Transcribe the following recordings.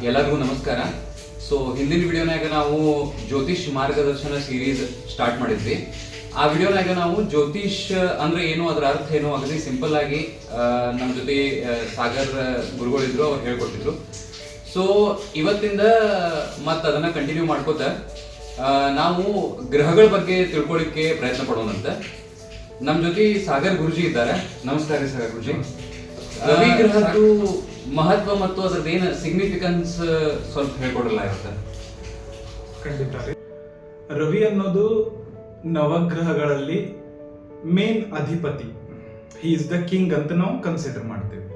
ಎಲ್ಲರಿಗೂ ನಮಸ್ಕಾರ. ಸೊ ಹಿಂದಿನ ವಿಡಿಯೋನಾಗ ನಾವು ಜ್ಯೋತಿಷ್ ಮಾರ್ಗದರ್ಶನ ಸೀರೀಸ್ ಸ್ಟಾರ್ಟ್ ಮಾಡಿದ್ವಿ. ಆ ವಿಡಿಯೋನಾಗ ನಾವು ಜ್ಯೋತಿಷ್ ಅಂದ್ರೆ ಏನು, ಅದರ ಅರ್ಥ ಏನು ಅಗದಿ ಸಿಂಪಲ್ ಆಗಿ ನಮ್ಮ ಜೊತೆ ಸಾಗರ್ ಗುರುಗಳಿದ್ರು, ಅವ್ರು ಹೇಳ್ಕೊಟ್ಟಿದ್ರು. ಸೊ ಇವತ್ತಿಂದ ಮತ್ತೆ ಅದನ್ನ ಕಂಟಿನ್ಯೂ ಮಾಡ್ಕೋತ ನಾವು ಗ್ರಹಗಳ ಬಗ್ಗೆ ತಿಳ್ಕೊಳ್ಳಿಕ್ಕೆ ಪ್ರಯತ್ನ ಪಡೋಣಂತ. ನಮ್ಮ ಜೊತೆ ಸಾಗರ್ ಗುರುಜಿ ಇದ್ದಾರೆ. ನಮಸ್ಕಾರ ರೀ ಸಾಗರ್ ಗುರುಜಿ. ರವಿ ಗ್ರಹದ್ದು ಮಹತ್ವ ಮತ್ತು ಅದ್ರದ್ದೇನು ಸಿಗ್ನಿಫಿಕೆನ್ಸ್ ಸ್ವಲ್ಪ ಹೇಳ್ಕೊಡಲ್ಲ ಇರುತ್ತೆ? ಖಂಡಿತ ರೀ. ರವಿ ಅನ್ನೋದು ನವಗ್ರಹಗಳಲ್ಲಿ ಮೇನ್ ಅಧಿಪತಿ, ಹಿ ಇಸ್ ದ ಕಿಂಗ್ ಅಂತ ನಾವು ಕನ್ಸಿಡರ್ ಮಾಡ್ತೇವೆ.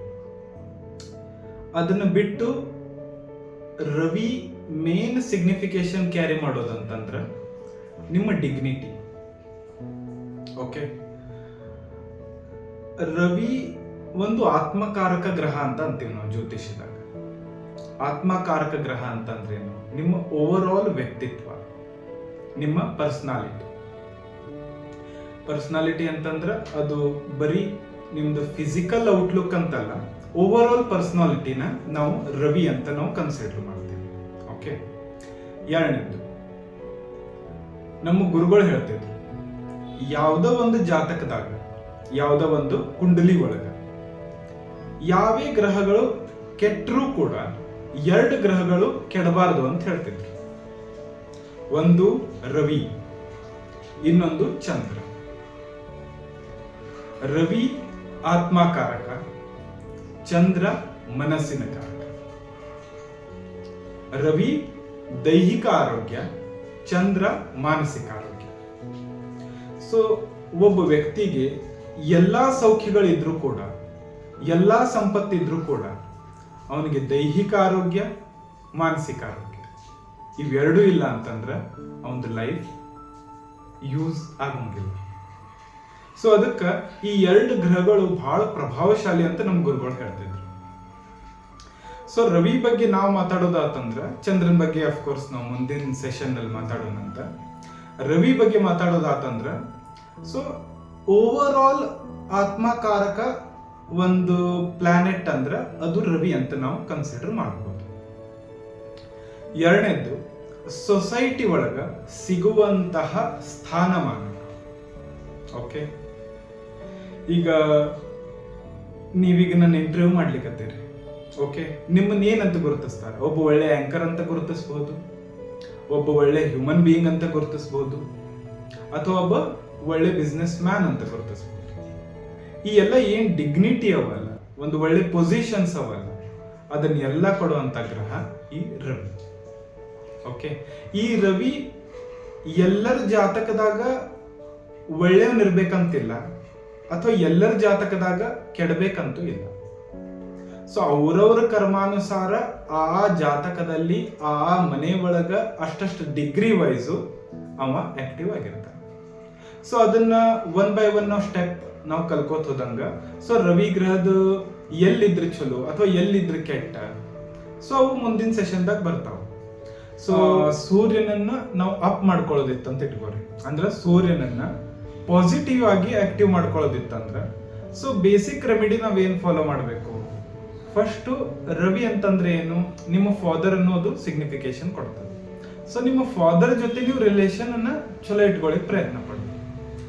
ಅದನ್ನ ಬಿಟ್ಟು ರವಿ ಮೇನ್ ಸಿಗ್ನಿಫಿಕೇಶನ್ ಕ್ಯಾರಿ ಮಾಡೋದಂತಂದ್ರ ನಿಮ್ಮ ಡಿಗ್ನಿಟಿ. ಓಕೆ, ರವಿ ಒಂದು ಆತ್ಮಕಾರಕ ಗ್ರಹ ಅಂತ ಅಂತೀವಿ ನಾವು ಜ್ಯೋತಿಷ್ಯದಾಗ. ಆತ್ಮಕಾರಕ ಗ್ರಹ ಅಂತಂದ್ರೇನು? ನಿಮ್ಮ ಓವರ್ ಆಲ್ ವ್ಯಕ್ತಿತ್ವ, ನಿಮ್ಮ ಪರ್ಸನಾಲಿಟಿ ಅಂತಂದ್ರ ಅದು ಬರೀ ನಿಮ್ದು ಫಿಸಿಕಲ್ ಔಟ್ಲುಕ್ ಅಂತಲ್ಲ, ಓವರ್ ಆಲ್ ಪರ್ಸನಾಲಿಟಿನ ನಾವು ರವಿ ಅಂತ ನಾವು ಕನ್ಸಿಡರ್ ಮಾಡ್ತೀವಿ. ಓಕೆ, ಎರಡನೇದು ನಮ್ಮ ಗುರುಗಳು ಹೇಳ್ತಿದ್ರು, ಯಾವುದೋ ಒಂದು ಜಾತಕದಾಗ, ಯಾವುದೋ ಒಂದು ಕುಂಡಲಿ ಒಳಗ ಯಾವೇ ಗ್ರಹಗಳು ಕೆಟ್ಟರೂ ಕೂಡ ಎರಡು ಗ್ರಹಗಳು ಕೆಡಬಾರದು ಅಂತ ಹೇಳ್ತಿದ್ರು. ಒಂದು ರವಿ, ಇನ್ನೊಂದು ಚಂದ್ರ. ರವಿ ಆತ್ಮಕಾರಕ, ಚಂದ್ರ ಮನಸ್ಸಿನ ಕಾರಕ. ರವಿ ದೈಹಿಕ ಆರೋಗ್ಯ, ಚಂದ್ರ ಮಾನಸಿಕ ಆರೋಗ್ಯ. ಸೊ ಒಬ್ಬ ವ್ಯಕ್ತಿಗೆ ಎಲ್ಲಾ ಸೌಖ್ಯಗಳಿದ್ರೂ ಕೂಡ, ಎಲ್ಲಾ ಸಂಪತ್ತಿದ್ರೂ ಕೂಡ ಅವನಿಗೆ ದೈಹಿಕ ಆರೋಗ್ಯ, ಮಾನಸಿಕ ಆರೋಗ್ಯ ಇವೆರಡೂ ಇಲ್ಲ ಅಂತಂದ್ರೆ ಅವನದು ಲೈಫ್ ಯೂಸ್ ಆಗಂಗಿಲ್ಲ. ಸೊ ಅದಕ್ಕೆ ಈ ಎರಡು ಗ್ರಹಗಳು ಬಹಳ ಪ್ರಭಾವಶಾಲಿ ಅಂತ ನಮ್ಮ ಗುರುಗಳು ಹೇಳ್ತಿದ್ರು. ಸೊ ರವಿ ಬಗ್ಗೆ ನಾವು ಮಾತಾಡೋದಾತಂದ್ರ, ಚಂದ್ರನ್ ಬಗ್ಗೆ ಅಫ್ಕೋರ್ಸ್ ನಾವು ಮುಂದಿನ ಸೆಷನ್ ನಲ್ಲಿ ಮಾತಾಡೋಣಂತ. ರವಿ ಬಗ್ಗೆ ಮಾತಾಡೋದಾತಂದ್ರ, ಸೊ ಓವರ್ ಆಲ್ ಆತ್ಮಕಾರಕ ಒಂದು ಪ್ಲಾನೆಟ್ ಅಂದ್ರ ಅದು ರವಿ ಅಂತ ನಾವು ಕನ್ಸಿಡರ್ ಮಾಡಬಹುದು. ಎರಡನೇದ್ದು ಸೊಸೈಟಿ ಒಳಗ ಸಿಗುವಂತಹ ಸ್ಥಾನಮಾನ. ಓಕೆ, ಈಗ ನೀವೀಗ ನನ್ನ ಇಂಟರ್ವ್ಯೂ ಮಾಡ್ಲಿಕ್ಕತ್ತೀರಿ. ಓಕೆ, ನಿಮ್ಮನ್ನ ಏನಂತ ಗುರುತಿಸ್ತಾರೆ? ಒಬ್ಬ ಒಳ್ಳೆ ಆಂಕರ್ ಅಂತ ಗುರುತಿಸಬಹುದು, ಒಬ್ಬ ಒಳ್ಳೆ ಹ್ಯೂಮನ್ ಬೀಯಿಂಗ್ ಅಂತ ಗುರುತಿಸಬಹುದು, ಅಥವಾ ಒಬ್ಬ ಒಳ್ಳೆ ಬಿಸ್ನೆಸ್ ಮ್ಯಾನ್ ಅಂತ ಗುರುತಿಸಬಹುದು. ಈ ಎಲ್ಲ ಏನ್ ಡಿಗ್ನಿಟಿ ಅವಲ್ಲ, ಒಂದು ಒಳ್ಳೆ ಪೊಸಿಷನ್ಸ್ ಅವಲ್ಲ, ಅದನ್ನೆಲ್ಲ ಕೊಡುವಂತ ಗ್ರಹ ಈ ರವಿ. ಓಕೆ, ಈ ರವಿ ಎಲ್ಲರ ಜಾತಕದಾಗ ಒಳ್ಳೆಯವನಿರ್ಬೇಕಂತಿಲ್ಲ, ಅಥವಾ ಎಲ್ಲರ ಜಾತಕದಾಗ ಕೆಡಬೇಕಂತೂ ಇಲ್ಲ. ಸೊ ಅವರವರ ಕರ್ಮಾನುಸಾರ ಆ ಜಾತಕದಲ್ಲಿ ಆ ಮನೆ ಒಳಗ ಅಷ್ಟಷ್ಟು ಡಿಗ್ರಿ ವೈಸು ಅವ ಆಕ್ಟಿವ್ ಆಗಿರ್ತಾನೆ. ಸೊ ಅದನ್ನ ಒನ್ ಬೈ ಒನ್ ನಾವು ಸ್ಟೆಪ್ ನಾವು ಕಲ್ಕೋತ ಹೋದಂಗ, ಸೊ ರವಿ ಗ್ರಹದ ಎಲ್ಲಿದ್ರೆ ಚಲೋ ಅಥವಾ ಎಲ್ಲಿದ್ರೆ ಕೆಟ್ಟ, ಸೊ ಅವು ಮುಂದಿನ ಸೆಷನ್ದಾಗ ಬರ್ತಾವ. ಸೊ ಸೂರ್ಯನನ್ನ ನಾವು ಅಪ್ ಮಾಡ್ಕೊಳ್ಳೋದಿತ್ತಂತ ಇಟ್ಕೋರಿ, ಅಂದ್ರೆ ಸೂರ್ಯನನ್ನ ಪಾಸಿಟಿವ್ ಆಗಿ ಆಕ್ಟಿವ್ ಮಾಡ್ಕೊಳ್ಳೋದಿತ್ತಂದ್ರ, ಸೊ ಬೇಸಿಕ್ ರೆಮಿಡಿ ನಾವ್ ಏನ್ ಫಾಲೋ ಮಾಡಬೇಕು? ಫಸ್ಟ್ ರವಿ ಅಂತಂದ್ರೆ ಏನು? ನಿಮ್ಮ ಫಾದರ್ ಅನ್ನೋದು ಸಿಗ್ನಿಫಿಕೇಶನ್ ಕೊಡ್ತದೆ. ಸೊ ನಿಮ್ಮ ಫಾದರ್ ಜೊತೆ ನೀವು ರಿಲೇಷನ್ ಅನ್ನ ಚಲೋ ಇಟ್ಕೊಳ್ಳಿಕ್ ಪ್ರಯತ್ನ ಪಡ್ಬೇಕು.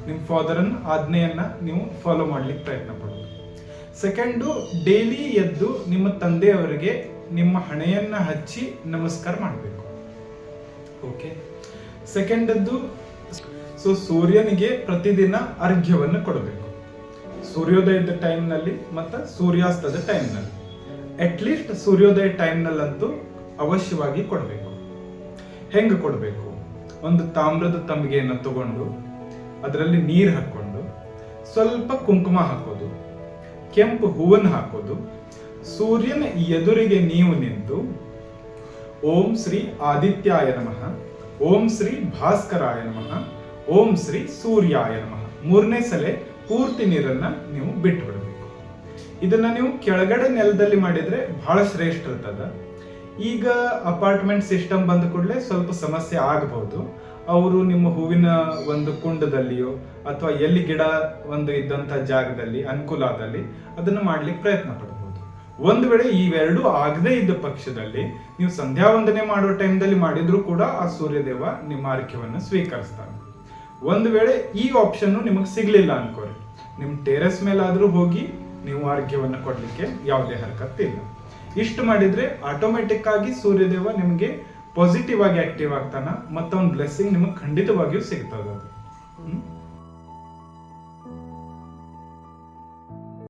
ನಿಮ್ಮ ಫಾದರ್ ಅನ್ನ ಆಜ್ಞೆಯನ್ನ ನೀವು ಫಾಲೋ ಮಾಡ್ಲಿಕ್ಕೆ ಪ್ರಯತ್ನ ಪಡೋದು. ಸೆಕೆಂಡು, ಡೈಲಿ ಎದ್ದು ನಿಮ್ಮ ತಂದೆಯವರಿಗೆ ನಿಮ್ಮ ಹಣೆಯನ್ನ ಹಚ್ಚಿ ನಮಸ್ಕಾರ ಮಾಡಬೇಕು. ಓಕೆ, ಸೆಕೆಂಡದ್ದು, ಸೊ ಸೂರ್ಯನಿಗೆ ಪ್ರತಿದಿನ ಅರ್ಘ್ಯವನ್ನು ಕೊಡಬೇಕು. ಸೂರ್ಯೋದಯದ ಟೈಮ್ನಲ್ಲಿ ಮತ್ತು ಸೂರ್ಯಾಸ್ತದ ಟೈಮ್ನಲ್ಲಿ, ಅಟ್ಲೀಸ್ಟ್ ಸೂರ್ಯೋದಯ ಟೈಮ್ನಲ್ಲಂತೂ ಅವಶ್ಯವಾಗಿ ಕೊಡಬೇಕು. ಹೆಂಗೆ ಕೊಡಬೇಕು? ಒಂದು ತಾಮ್ರದ ತಂಬಿಗೆಯನ್ನು ತಗೊಂಡು ಅದರಲ್ಲಿ ನೀರು ಹಾಕೊಂಡು ಸ್ವಲ್ಪ ಕುಂಕುಮ ಹಾಕೋದು, ಕೆಂಪು ಹೂವನ್ನು ಹಾಕೋದು, ಸೂರ್ಯನ ಎದುರಿಗೆ ನೀವು ನಿಂತು ಓಂ ಶ್ರೀ ಆದಿತ್ಯಾಯ ನಮಃ, ಓಂ ಶ್ರೀ ಭಾಸ್ಕರಾಯ ನಮಃ, ಓಂ ಶ್ರೀ ಸೂರ್ಯಾಯ ನಮಃ ಮೂರನೇ ಸಲ ಪೂರ್ತಿ ನೀರನ್ನ ನೀವು ಬಿಟ್ಟು ಬಿಡಬೇಕು. ಇದನ್ನ ನೀವು ಕೆಳಗಡೆ ನೆಲದಲ್ಲಿ ಮಾಡಿದ್ರೆ ಬಹಳ ಶ್ರೇಷ್ಠ ಇರ್ತದ. ಈಗ ಅಪಾರ್ಟ್ಮೆಂಟ್ ಸಿಸ್ಟಮ್ ಬಂದ ಕೂಡಲೇ ಸ್ವಲ್ಪ ಸಮಸ್ಯೆ ಆಗಬಹುದು. ಅವರು ನಿಮ್ಮ ಹೂವಿನ ಒಂದು ಕುಂಡದಲ್ಲಿಯೋ ಅಥವಾ ಎಲ್ಲಿ ಗಿಡ ಒಂದು ಇದ್ದಂಥ ಜಾಗದಲ್ಲಿ ಅನುಕೂಲ ಆದಲ್ಲಿ ಅದನ್ನು ಮಾಡ್ಲಿಕ್ಕೆ ಪ್ರಯತ್ನ ಪಡ್ಬೋದು. ಒಂದು ವೇಳೆ ಇವೆರಡು ಆಗದೇ ಇದ್ದ ಪಕ್ಷದಲ್ಲಿ ನೀವು ಸಂಧ್ಯಾ ವಂದನೆ ಮಾಡೋ ಟೈಮ್ದಲ್ಲಿ ಮಾಡಿದ್ರು ಕೂಡ ಆ ಸೂರ್ಯದೇವ ನಿಮ್ಮ ಆರ್ಘ್ಯವನ್ನು ಸ್ವೀಕರಿಸ್ತಾನೆ. ಒಂದು ವೇಳೆ ಈ ಆಪ್ಷನ್ ನಿಮಗೆ ಸಿಗ್ಲಿಲ್ಲ ಅನ್ಕೋರಿ, ನಿಮ್ ಟೆರೆಸ್ ಮೇಲಾದ್ರೂ ಹೋಗಿ ನೀವು ಆರ್ಘ್ಯವನ್ನು ಕೊಡ್ಲಿಕ್ಕೆ ಯಾವುದೇ ಹರಕತ್ತಿಲ್ಲ. ಇಷ್ಟು ಮಾಡಿದ್ರೆ ಆಟೋಮೆಟಿಕ್ ಆಗಿ ಸೂರ್ಯದೇವ ನಿಮಗೆ ಪಾಸಿಟಿವ್ ಆಗಿ ಆಕ್ಟಿವ್ ಆಗ್ತಾನ, ಮತ್ತೊಂದು ಬ್ಲೆಸ್ಸಿಂಗ್ ನಿಮಗೆ ಖಂಡಿತವಾಗಿಯೂ ಸಿಗ್ತದ.